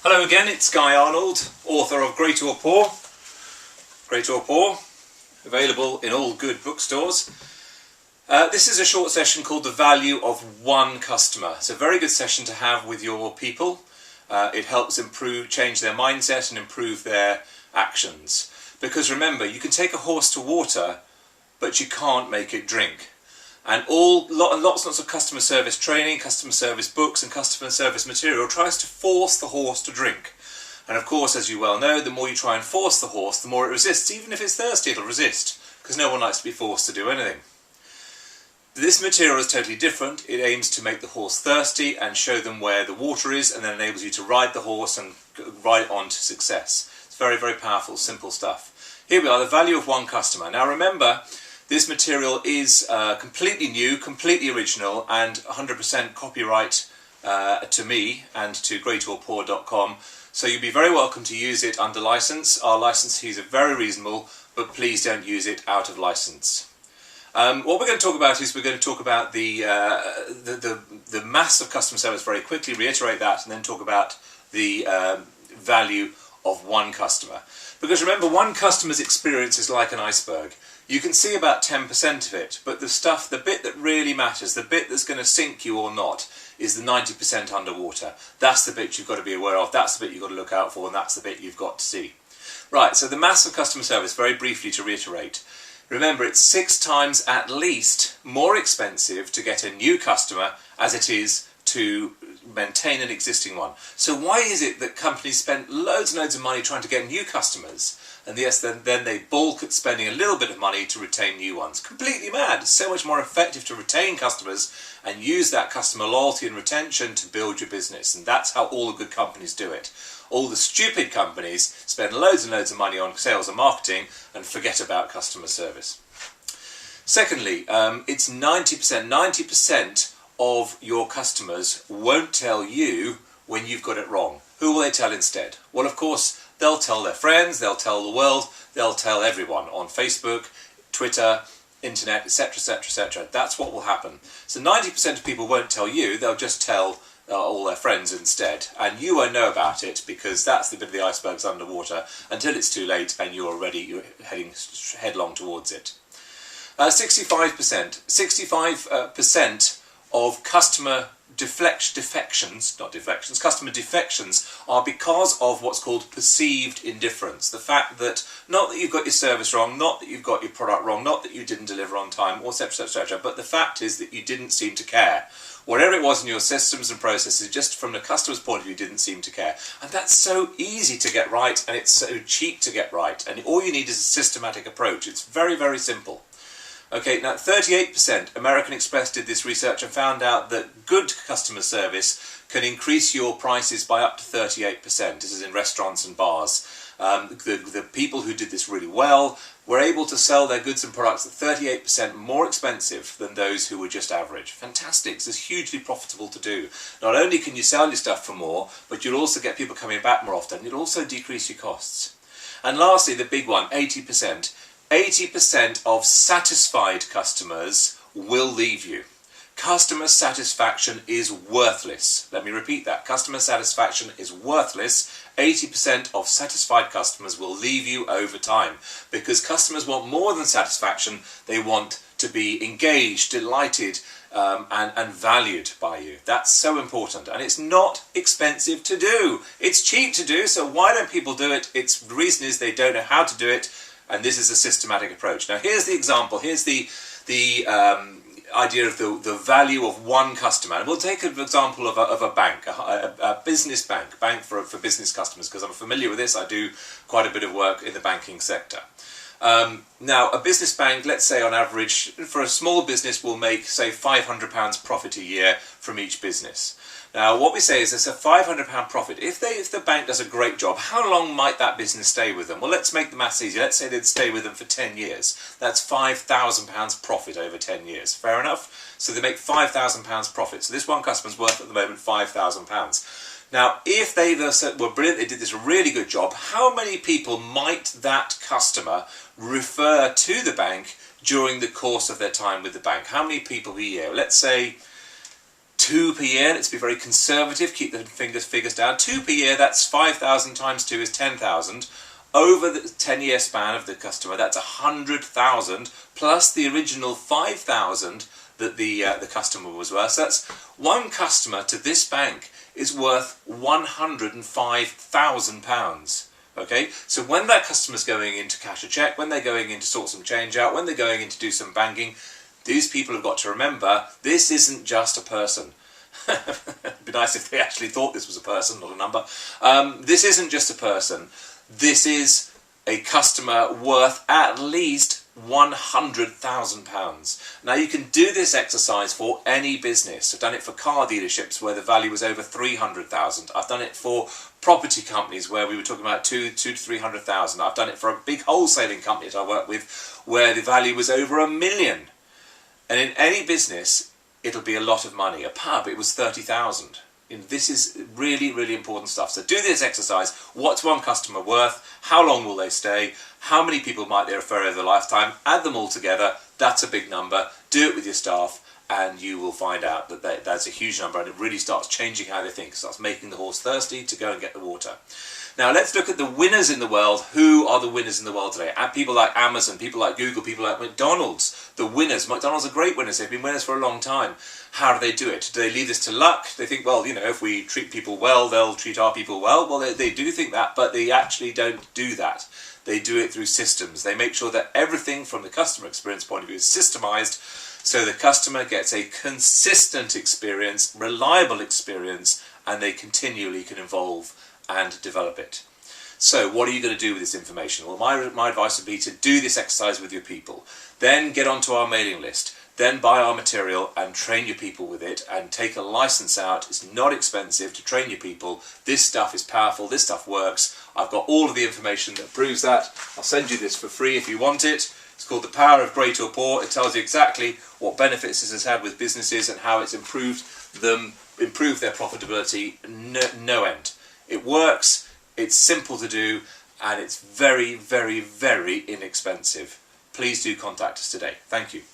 Hello again, it's Guy Arnold, author of Great or Poor, available in all good bookstores. This is a short session called The Value of One Customer. It's a very good session to have with your people. It helps change their mindset and improve their actions. Because remember, you can take a horse to water, but you can't make it drink. And lots of customer service training, customer service books and customer service material tries to force the horse to drink. And of course, as you well know, the more you try and force the horse, the more it resists. Even if it's thirsty, it'll resist, because no one likes to be forced to do anything. This material is totally different. It aims to make the horse thirsty and show them where the water is, and then enables you to ride the horse and ride on to success. It's very, very powerful, simple stuff. Here we are, The Value of One Customer. Now remember, this material is completely new, completely original, and 100% copyright to me and to greatorpoor.com. So you'd be very welcome to use it under license. Our license fees are very reasonable, but please don't use it out of license. What we're going to talk about is we're going to talk about the mass of customer service very quickly, reiterate that, and then talk about the value of one customer. Because remember, one customer's experience is like an iceberg. You can see about 10% of it, but the bit that really matters, the bit that's going to sink you or not, is the 90% underwater. That's the bit you've got to be aware of, that's the bit you've got to look out for, and that's the bit you've got to see. Right, so the mass of customer service, very briefly to reiterate. Remember, it's 6 times at least more expensive to get a new customer as it is to maintain an existing one. So why is it that companies spend loads and loads of money trying to get new customers, and yes, then they balk at spending a little bit of money to retain new ones? Completely mad. It's so much more effective to retain customers and use that customer loyalty and retention to build your business, and that's how all the good companies do it. All the stupid companies spend loads and loads of money on sales and marketing and forget about customer service. Secondly, it's 90%. 90% of your customers won't tell you when you've got it wrong. Who will they tell instead? Well, of course, they'll tell their friends, they'll tell the world, they'll tell everyone on Facebook, Twitter, internet, etc, etc, etc. That's what will happen. So 90% of people won't tell you, they'll just tell all their friends instead, and you won't know about it because that's the bit of the iceberg's underwater until it's too late and you're heading headlong towards it. 65% of customer customer defections are because of what's called perceived indifference. The fact that, not that you've got your service wrong, not that you've got your product wrong, not that you didn't deliver on time, or etc, etc, but the fact is that you didn't seem to care. Whatever it was in your systems and processes, just from the customer's point of view, didn't seem to care. And that's so easy to get right, and it's so cheap to get right. And all you need is a systematic approach. It's very, very simple. Okay, now 38%, American Express did this research and found out that good customer service can increase your prices by up to 38%. This is in restaurants and bars. The people who did this really well were able to sell their goods and products at 38% more expensive than those who were just average. Fantastic, this is hugely profitable to do. Not only can you sell your stuff for more, but you'll also get people coming back more often. You'll also decrease your costs. And lastly, the big one, 80%. 80% of satisfied customers will leave you. Customer satisfaction is worthless. Let me repeat that. Customer satisfaction is worthless. 80% of satisfied customers will leave you over time, because customers want more than satisfaction. They want to be engaged, delighted, and valued by you. That's so important, and it's not expensive to do. It's cheap to do, so why don't people do it? The reason is they don't know how to do it, and this is a systematic approach. Now here's the example. Here's the idea of the value of one customer. And we'll take an example of a bank, a business bank for business customers, because I'm familiar with this. I do quite a bit of work in the banking sector. Now, a business bank, let's say on average, for a small business, will make, say, £500 profit a year from each business. Now, what we say is there's a £500 profit. If the bank does a great job, how long might that business stay with them? Well, let's make the maths easy. Let's say they'd stay with them for 10 years. That's £5,000 profit over 10 years. Fair enough? So they make £5,000 profit. So this one customer's worth at the moment £5,000. Now, if they were brilliant, they did this really good job, how many people might that customer refer to the bank during the course of their time with the bank? How many people a year? Let's say 2 per year, let's be very conservative, keep the figures down. 2 per year, that's 5,000 times 2 is 10,000. Over the 10-year span of the customer, that's 100,000 plus the original 5,000 that the customer was worth. So that's one customer to this bank is worth £105,000. Okay, so when that customer's going in to cash a cheque, when they're going in to sort some change out, when they're going in to do some banking, these people have got to remember this isn't just a person. It'd be nice if they actually thought this was a person, not a number. This isn't just a person. This is a customer worth at least £100,000. Now you can do this exercise for any business. I've done it for car dealerships where the value was over 300,000. I've done it for property companies where we were talking about 200 to 300,000. I've done it for a big wholesaling company that I work with where the value was over £1 million. And in any business, it'll be a lot of money. A pub, it was 30,000. This is really, really important stuff. So do this exercise. What's one customer worth? How long will they stay? How many people might they refer over the lifetime? Add them all together. That's a big number. Do it with your staff and you will find out that that's a huge number, and it really starts changing how they think. It starts making the horse thirsty to go and get the water. Now let's look at the winners in the world. Who are the winners in the world today? People like Amazon, people like Google, people like McDonald's. The winners. McDonald's are great winners. They've been winners for a long time. How do they do it? Do they leave this to luck? They think, well, you know, if we treat people well, they'll treat our people well. Well, they do think that, but they actually don't do that. They do it through systems. They make sure that everything from the customer experience point of view is systemized, so the customer gets a consistent experience, reliable experience, and they continually can evolve and develop it. So what are you going to do with this information? Well, my advice would be to do this exercise with your people. Then get onto our mailing list. Then buy our material and train your people with it and take a license out. It's not expensive to train your people. This stuff is powerful. This stuff works. I've got all of the information that proves that. I'll send you this for free if you want it. It's called The Power of Great or Poor. It tells you exactly what benefits this has had with businesses and how it's improved their profitability no end. It works, it's simple to do, and it's very, very, very inexpensive. Please do contact us today. Thank you.